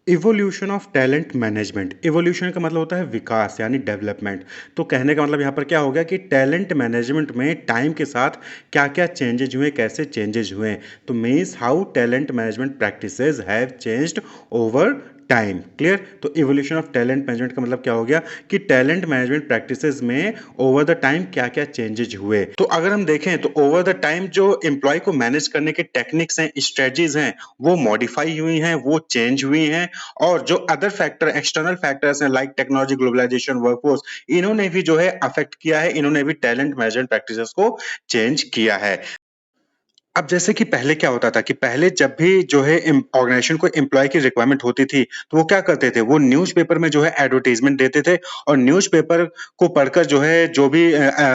Evolution of talent management. Evolution का मतलब होता है विकास यानी डेवलपमेंट। तो कहने का मतलब यहाँ पर क्या हो गया कि टैलेंट मैनेजमेंट में टाइम के साथ क्या क्या चेंजेज हुए, कैसे चेंजेज हुए। तो means how talent management practices have changed over time. Clear. तो इवोल्यूशन ऑफ टैलेंट मैनेजमेंट का मतलब क्या हो गया कि टैलेंट मैनेजमेंट प्रैक्टिसेस में ओवर द टाइम क्या क्या चेंजेज हुए। तो अगर हम देखें तो ओवर द टाइम जो एम्प्लॉय को मैनेज करने के टेक्निक्स हैं, स्ट्रेटजीज हैं, वो मॉडिफाई हुई हैं, वो चेंज हुई हैं। और जो अदर फैक्टर, एक्सटर्नल फैक्टर्स हैं लाइक टेक्नोलॉजी, ग्लोबलाइजेशन, वर्कफोर्स, इन्होंने भी जो है अफेक्ट किया है, इन्होंने भी टैलेंट मैनेजमेंट प्रैक्टिसेस को चेंज किया है। अब जैसे कि पहले क्या होता था कि पहले जब भी जो है ऑर्गेनाइजेशन को एम्प्लॉय की रिक्वायरमेंट होती थी तो वो क्या करते थे, वो न्यूज़पेपर में जो है एडवर्टाइजमेंट देते थे और न्यूज़पेपर को पढ़कर जो है जो भी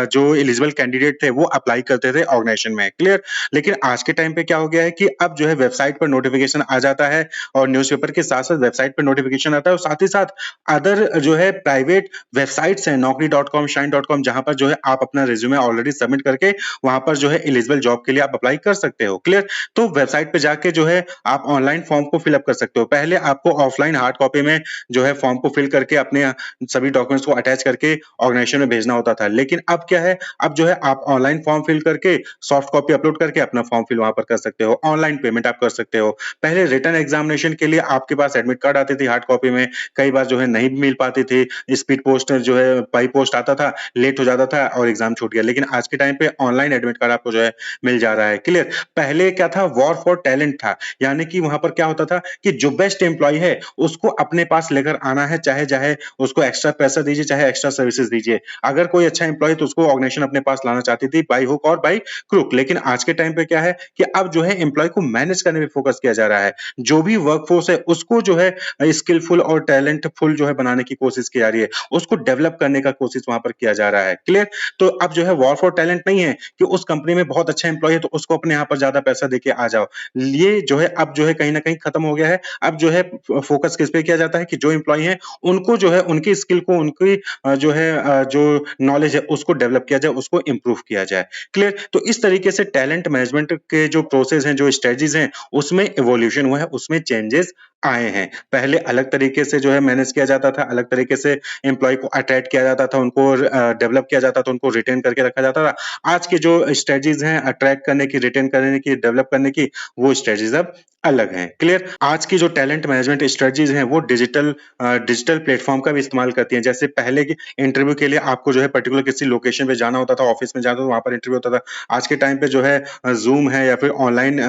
जो एलिजिबल कैंडिडेट थे वो अप्लाई करते थे ऑर्गेनाइजेशन में। क्लियर। लेकिन आज के टाइम पे क्या हो गया है कि अब जो है वेबसाइट पर नोटिफिकेशन आ जाता है और न्यूज़पेपर के साथ साथ वेबसाइट पर नोटिफिकेशन आता है और साथ ही साथ अदर जो है प्राइवेट वेबसाइट्स हैं, naukri.com, shine.com, जहां पर जो है आप अपना रिज्यूमे ऑलरेडी सबमिट करके वहां पर जो है एलिजिबल जॉब के लिए आप अप्लाई कर सकते हो। क्लियर। तो वेबसाइट पे जाके जो है आप ऑनलाइन फॉर्म को फिल अप कर सकते हो। पहले आपको ऑफलाइन हार्ड कॉपी में जो है फॉर्म को फिल करके अपने सभी डॉक्यूमेंट्स को अटैच करके ऑर्गेनाइजेशन में भेजना होता था। लेकिन अब क्या है, अब जो है आप ऑनलाइन फॉर्म फिल करके सॉफ्ट कॉपी अपलोड करके अपना फॉर्म फिल वहां पर कर सकते हो। ऑनलाइन पेमेंट आप कर सकते हो। पहले रिटन एग्जामिनेशन के लिए आपके पास एडमिट कार्ड आती थी हार्ड कॉपी में, कई बार जो है नहीं मिल पाती थी। स्पीड पोस्ट जो है बाई पोस्ट आता था, लेट हो जाता था और एग्जाम छूट गया। लेकिन आज के टाइम पे ऑनलाइन एडमिट कार्ड आपको जो है मिल जा रहा है। क्लियर। पहले क्या था, वॉर फॉर टैलेंट था, यानी कि वहां पर क्या होता था कि जो बेस्ट एम्प्लॉय है उसको अपने पास लेकर आना है, चाहे चाहे उसको एक्स्ट्रा पैसा दीजिए, चाहे एक्स्ट्रा सर्विसेज दीजिए। अगर कोई अच्छा एम्प्लॉय तो उसको ऑर्गेनाइजेशन अपने पास लाना चाहती थी बाई हुक और बाई क्रुक। लेकिन आज के टाइम पे क्या है कि अब जो है एम्प्लॉय को मैनेज करने में फोकस किया जा रहा है। जो भी वर्कफोर्स है उसको जो है स्किलफुल और टैलेंटफुल जो है बनाने की कोशिश की जा रही है, उसको डेवलप करने का कोशिश वहां पर किया जा रहा है। क्लियर। तो अब जो है वॉर फॉर टैलेंट नहीं है कि उस कंपनी में बहुत अच्छा एम्प्लॉय है तो उसको अपने यहाँ पर ज्यादा पैसा देके आ जाओ। ये जो है अब जो है कहीं ना कहीं खत्म हो गया है। अब जो है फोकस किस पे किया जाता है कि जो एम्प्लॉय है उनको जो है उनकी स्किल को, उनकी जो है जो नॉलेज है उसको डेवलप किया जाए, उसको इम्प्रूव किया जाए। क्लियर। तो इस तरीके से टैलेंट मैनेजमेंट के जो प्रोसेस हैं, जो स्ट्रेटजीज हैं, उसमें इवोल्यूशन हुआ है, उसमें चेंजेस आए हैं। पहले अलग तरीके से जो है मैनेज किया जाता था, अलग तरीके से एम्प्लॉय को अट्रैक्ट किया जाता था, उनको डेवलप किया जाता था, उनको रिटेन करके रखा जाता था। आज के जो स्ट्रेटजीज हैं अट्रैक्ट करने की, रिटेन करने की, डेवलप करने की, वो स्ट्रेटजीज अब अलग हैं। क्लियर। आज की जो टैलेंट मैनेजमेंट स्ट्रेटजीज हैं वो डिजिटल प्लेटफॉर्म का भी इस्तेमाल करती हैं। जैसे पहले की इंटरव्यू के लिए आपको जो है पर्टिकुलर किसी लोकेशन पे जाना होता था, ऑफिस में जाना होता था, वहां पर इंटरव्यू होता था। आज के टाइम पे जो है जूम है या फिर ऑनलाइन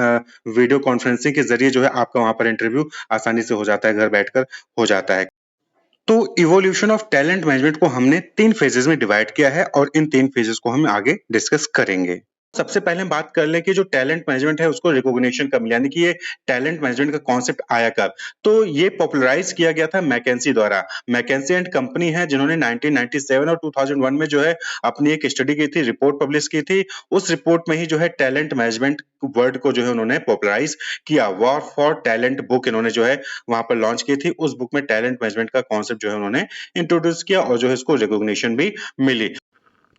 वीडियो कॉन्फ्रेंसिंग के जरिए जो है आपका वहां पर इंटरव्यू आसानी से हो जाता है, घर बैठकर हो जाता है। तो इवोल्यूशन ऑफ टैलेंट मैनेजमेंट को हमने 3 फेजेज़ में डिवाइड किया है और इन 3 फेजेज़ को हम आगे डिस्कस करेंगे। सबसे पहले हम बात कर लें कि जो टैलेंट मैनेजमेंट है उसको रिकॉग्निशन कब मिला, यानी कि ये टैलेंट मैनेजमेंट का कॉन्सेप्ट आया कब? तो ये पॉपुलराइज़ किया गया था मैकेंजी द्वारा। मैकेंजी एंड कंपनी है जिन्होंने 1997 और 2001 में जो है अपनी एक स्टडी की थी, रिपोर्ट पब्लिश की थी। उस रिपोर्ट में ही जो है टैलेंट मैनेजमेंट वर्ड को जो है उन्होंने पॉपुलराइज़ किया। वॉर फॉर टैलेंट बुक इन्होंने जो है वहाँ पर लॉन्च की थी। उस बुक में टैलेंट मैनेजमेंट का कॉन्सेप्ट जो है उन्होंने इंट्रोड्यूस किया और जो है इसको रिकॉग्निशन भी मिली।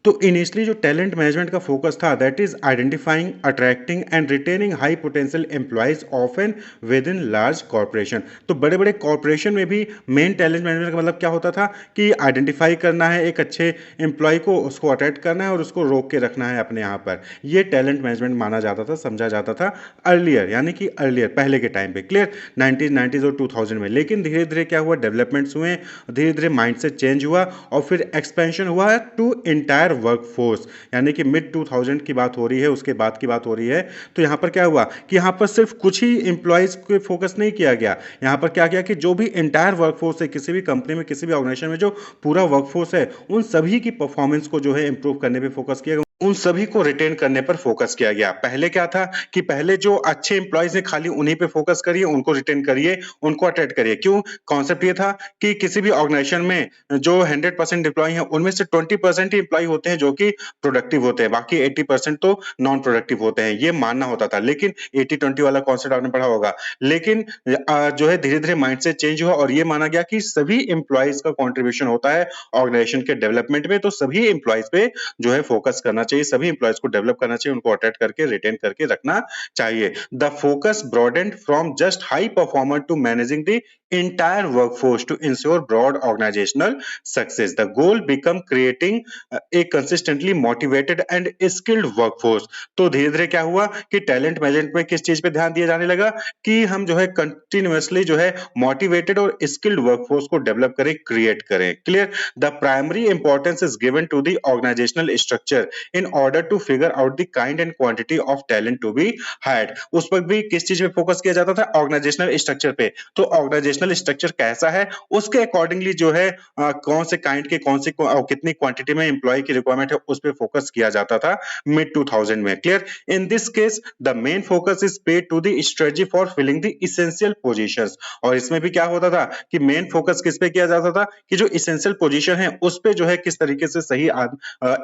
तो इनिशियली जो टैलेंट मैनेजमेंट का फोकस था that is identifying, attracting and retaining high potential employees often with in large corporation. तो बड़े बड़े कॉर्पोरेशन में भी मेन टैलेंट मैनेजमेंट का मतलब क्या होता था कि आइडेंटिफाई करना है एक अच्छे एम्प्लॉय को, उसको अट्रैक्ट करना है और उसको रोक के रखना है अपने यहाँ पर। ये टैलेंट मैनेजमेंट माना जाता था, समझा जाता था अर्लियर, यानी कि अर्लियर पहले के टाइम पे। क्लियर। 1990s और 2000 में। लेकिन धीरे धीरे क्या हुआ, डेवलपमेंट्स हुए, धीरे धीरे माइंडसेट चेंज हुआ और फिर एक्सपेंशन हुआ टू इंटायर वर्कफोर्स, यानी कि मिड 2000 की बात हो रही है, उसके बाद की बात हो रही है। तो यहाँ पर क्या हुआ कि यहाँ पर सिर्फ कुछ ही एम्प्लॉयज़ पे फोकस नहीं किया गया। यहाँ पर क्या किया कि जो भी इंटायर वर्कफोर्स है किसी भी कंपनी में, किसी भी ऑर्गेनाइजेशन में, जो पूरा वर्कफोर्स है उन सभी की परफॉर्मेंस को जो है इंप्रूव करने पे फोकस किया गया, उन सभी को रिटेन करने पर फोकस किया गया। पहले क्या था कि पहले जो अच्छे एम्प्लॉयज हैं खाली उन्हीं पे फोकस करिए, उनको रिटेन करिए, उनको अट्रैक्ट करिए। क्यों? कॉन्सेप्ट ये था कि किसी भी ऑर्गेनाइजेशन में जो 100% एम्प्लॉय हैं उनमें से 20% ही एम्प्लॉय होते हैं जो कि प्रोडक्टिव होते हैं, बाकी 80% तो नॉन प्रोडक्टिव होते हैं, ये मानना होता था। लेकिन 80-20 वाला कॉन्सेप्ट आपने पढ़ा होगा। लेकिन जो है धीरे धीरे माइंडसेट चेंज हुआ और ये माना गया कि सभी एम्प्लॉयज का कॉन्ट्रीब्यूशन होता है ऑर्गेनाइजेशन के डेवलपमेंट में। तो सभी एम्प्लॉयज पे जो है फोकस करना चाहिए, सभी एम्प्लॉयज को डेवलप करना चाहिए, उनको अट्रैक्ट करके रिटेन करके रखना चाहिए। The focus broadened from just high performer to managing the entire workforce to ensure broad organizational success. The goal become creating a consistently motivated and skilled workforce. तो धीरे धीरे क्या हुआ कि टैलेंट मैनेजमेंट में किस चीज पे ध्यान दिया जाने लगा कि हम जो है कंटिन्यूअसली जो है मोटिवेटेड और स्किल्ड वर्कफोर्स को डेवलप करें, क्रिएट करें। Clear? The primary importance is given to the organisational structure in order to figure out the kind and quantity of talent to be hired. उस वक्त भी किस चीज पे फोकस किया जाता था? ऑर्गेनाइजेशनल स्ट्रक्चर पे। तो ऑर्गेनाइजेशनल स्ट्रक्चर कैसा है, उसके अकॉर्डिंगली जो है कौन से काइंड के कौन से कितनी क्वांटिटी में एम्प्लॉय की रिक्वायरमेंट है, उस पे फोकस किया जाता था मिड 2000 में। Clear? In this case the main focus is paid to the strategy for filling the essential positions. और इसमें भी क्या होता था कि मेन फोकस किस पे किया जाता था कि जो इसेंशियल पोजीशन है उस पे जो है किस तरीके से सही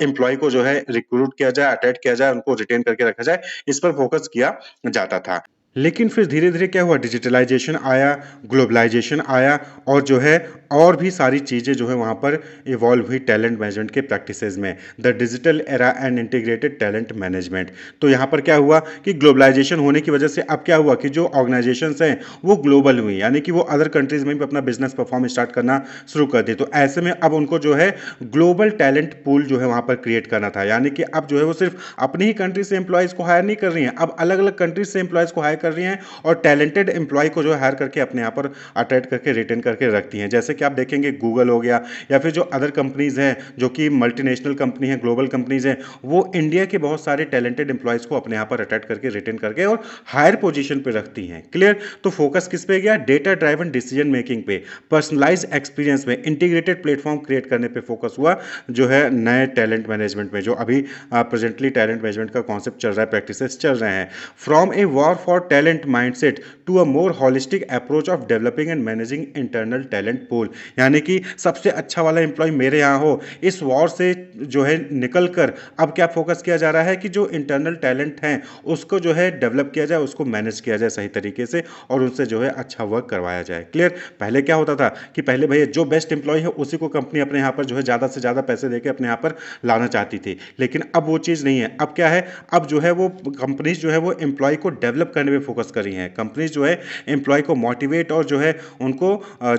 एम्प्लॉय को जो है रिक्रूट किया जाए, अटेंड किया जाए, उनको रिटेन करके रखा जाए, इस पर फोकस किया जाता था। लेकिन फिर धीरे-धीरे क्या हुआ, डिजिटलाइजेशन आया, ग्लोबलाइजेशन आया और जो है और भी सारी चीज़ें जो है वहाँ पर इवॉल्व हुई टैलेंट मैनेजमेंट के प्रैक्टिसेस में। The digital era and integrated talent management. तो यहाँ पर क्या हुआ कि ग्लोबलाइजेशन होने की वजह से अब क्या हुआ कि जो ऑर्गेनाइजेशंस हैं वो ग्लोबल हुई, यानी कि वो अदर कंट्रीज़ में भी अपना बिजनेस परफॉर्म स्टार्ट करना शुरू कर दी। तो ऐसे में अब उनको जो है ग्लोबल टैलेंट पूल जो है वहाँ पर क्रिएट करना था, यानी कि अब जो है वो सिर्फ अपनी ही कंट्री से एम्प्लॉयज़ को हायर नहीं कर रही हैं, अब अलग अलग कंट्रीज से एम्प्लॉयज़ को हायर कर रही हैं और टैलेंटेड एम्प्लॉय को जो है हायर करके अपने यहाँ पर अटेंड करके रिटेन करके रखती हैं। जैसे कि आप देखेंगे गूगल हो गया या फिर जो अदर कंपनीज हैं जो कि मल्टीनेशनल कंपनी है, ग्लोबल कंपनीज हैं, वो इंडिया के बहुत सारे टैलेंटेड एम्प्लॉयज़ को अपने यहाँ पर अटेंड करके रिटेन करके और हायर पोजीशन पे रखती हैं। क्लियर? तो फोकस किस पे गया? डेटा ड्राइवन डिसीजन मेकिंग पे, पर्सनलाइज एक्सपीरियंस में, इंटीग्रेटेड प्लेटफॉर्म क्रिएट करने पे फोकस हुआ जो है नए टैलेंट मैनेजमेंट में, जो अभी प्रेजेंटली टैलेंट मैनेजमेंट का कॉन्सेप्ट चल रहा है, प्रैक्टिसेस चल रहे हैं। From a war for talent mindset to a more holistic approach of developing and managing internal talent pool, यानी कि सबसे अच्छा वाला एम्प्लॉय मेरे यहाँ हो, इस वॉर से जो है निकल कर अब क्या फोकस किया जा रहा है कि जो इंटरनल टैलेंट हैं उसको जो है डेवलप किया जाए, उसको मैनेज किया जाए सही तरीके से और उनसे जो है अच्छा वर्क करवाया जाए। क्लियर? पहले क्या होता था कि पहले भैया जो बेस्ट एम्प्लॉय है उसी को कंपनी अपने यहाँ पर जो है ज़्यादा से ज़्यादा पैसे देके अपने यहाँ पर लाना चाहती थी, लेकिन अब वो चीज़ नहीं है। अब क्या है, अब जो है वो कंपनीज जो है वो एम्प्लॉय को डेवलप करने में फोकस कर रही हैं। कंपनीज जो है एम्प्लॉय को मोटिवेट और जो है उनको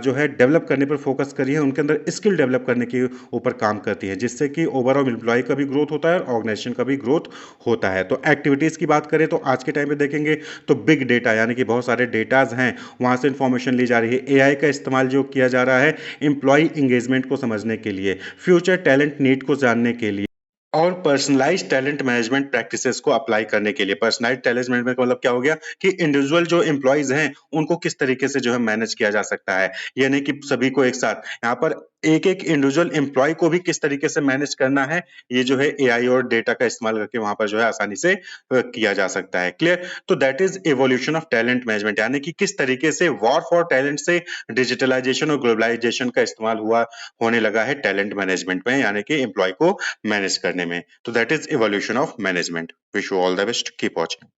जो है डेवलप करने पर फोकस कर रही है, उनके अंदर स्किल डेवलप करने के ऊपर काम करती है, जिससे कि ओवरऑल एम्प्लॉय का भी ग्रोथ होता है और ऑर्गेनाइजेशन का भी ग्रोथ होता है। तो एक्टिविटीज़ की बात करें तो आज के टाइम पे देखेंगे तो बिग डेटा, यानी कि बहुत सारे डेटाज हैं, वहाँ से इंफॉर्मेशन ली जा रही है। एआई का इस्तेमाल जो किया जा रहा है एम्प्लॉय इंगेजमेंट को समझने के लिए, फ्यूचर टैलेंट नीड को जानने के लिए और पर्सनलाइज्ड टैलेंट मैनेजमेंट प्रैक्टिसेस को अप्लाई करने के लिए। पर्सनलाइज्ड टैलेंट मैनेजमेंट का मतलब क्या हो गया कि इंडिविजुअल जो एम्प्लॉइज हैं उनको किस तरीके से जो है मैनेज किया जा सकता है, यानी कि सभी को एक साथ यहाँ पर एक एक इंडिविजुअल एम्प्लॉय को भी किस तरीके से मैनेज करना है, ये जो है एआई और डेटा का इस्तेमाल करके वहां पर जो है आसानी से किया जा सकता है। क्लियर? तो that is evolution of talent management, यानी कि किस तरीके से वॉर फॉर टैलेंट से डिजिटलाइजेशन और ग्लोबलाइजेशन का इस्तेमाल हुआ होने लगा है टैलेंट मैनेजमेंट में, यानी कि एम्प्लॉय को मैनेज करने में। तो that is evolution of management. Wish you all the best, keep watching.